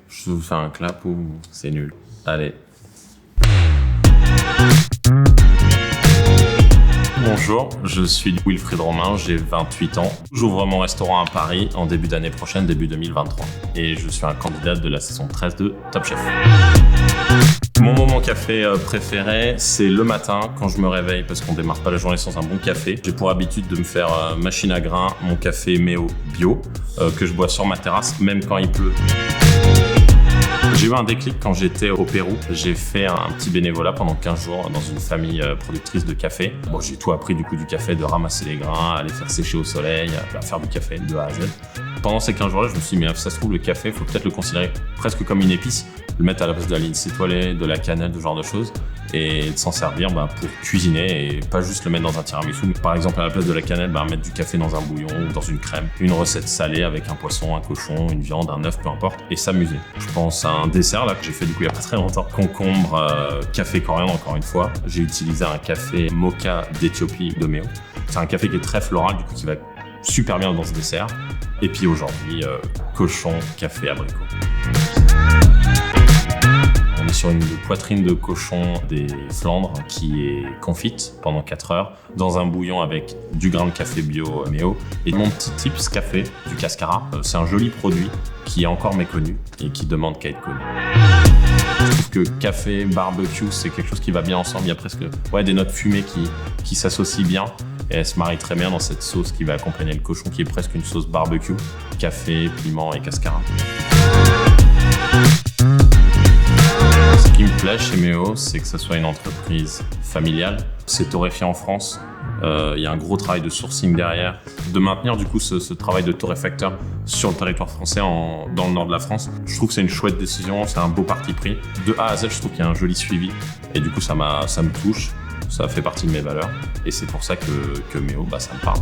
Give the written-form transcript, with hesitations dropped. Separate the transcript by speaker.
Speaker 1: Je vous fais un clap ou c'est nul? Allez. Bonjour, je suis Wilfried Romain, j'ai 28 ans. J'ouvre mon restaurant à Paris en début d'année prochaine, début 2023. Et je suis un candidat de la saison 13 de Top Chef. Mon moment café préféré, c'est le matin quand je me réveille parce qu'on démarre pas la journée sans un bon café. J'ai pour habitude de me faire machine à grains, mon café Méo bio que je bois sur ma terrasse même quand il pleut. J'ai eu un déclic quand j'étais au Pérou. J'ai fait un petit bénévolat pendant 15 jours dans une famille productrice de café. Bon, j'ai tout appris du café, de ramasser les grains, à les faire sécher au soleil, à faire du café de A à Z. Pendant ces 15 jours-là, je me suis dit, mais ça se trouve, le café, il faut peut-être le considérer presque comme une épice, le mettre à la place de la linseed étoilée, de la cannelle, ce genre de choses, et de s'en servir pour cuisiner et pas juste le mettre dans un tiramisu. Par exemple, à la place de la cannelle, mettre du café dans un bouillon ou dans une crème, une recette salée avec un poisson, un cochon, une viande, un œuf, peu importe, et s'amuser. Je pense à un dessert là que j'ai fait il y a pas très longtemps. Concombre, café coriandre encore une fois. J'ai utilisé un café mocha d'Éthiopie de Méo. C'est un café qui est très floral, qui va super bien dans ce dessert. Et puis aujourd'hui, cochon, café, abricot. On est sur une poitrine de cochon des Flandres qui est confite pendant 4 heures dans un bouillon avec du grain de café bio Méo. Et mon petit tips café du Cascara, c'est un joli produit qui est encore méconnu et qui demande qu'à être connu. Je trouve que café, barbecue, c'est quelque chose qui va bien ensemble. Il y a presque des notes fumées qui s'associent bien. Et elle se marie très bien dans cette sauce qui va accompagner le cochon, qui est presque une sauce barbecue. Café, piment et cascara. Ce qui me plaît chez Méo, c'est que ce soit une entreprise familiale. C'est torréfié en France. Il y a un gros travail de sourcing derrière. De maintenir du coup ce travail de torréfacteur sur le territoire français dans le nord de la France. Je trouve que c'est une chouette décision, c'est un beau parti pris. De A à Z, je trouve qu'il y a un joli suivi. Et du coup, ça me touche. Ça fait partie de mes valeurs et c'est pour ça que Méo, ça me parle.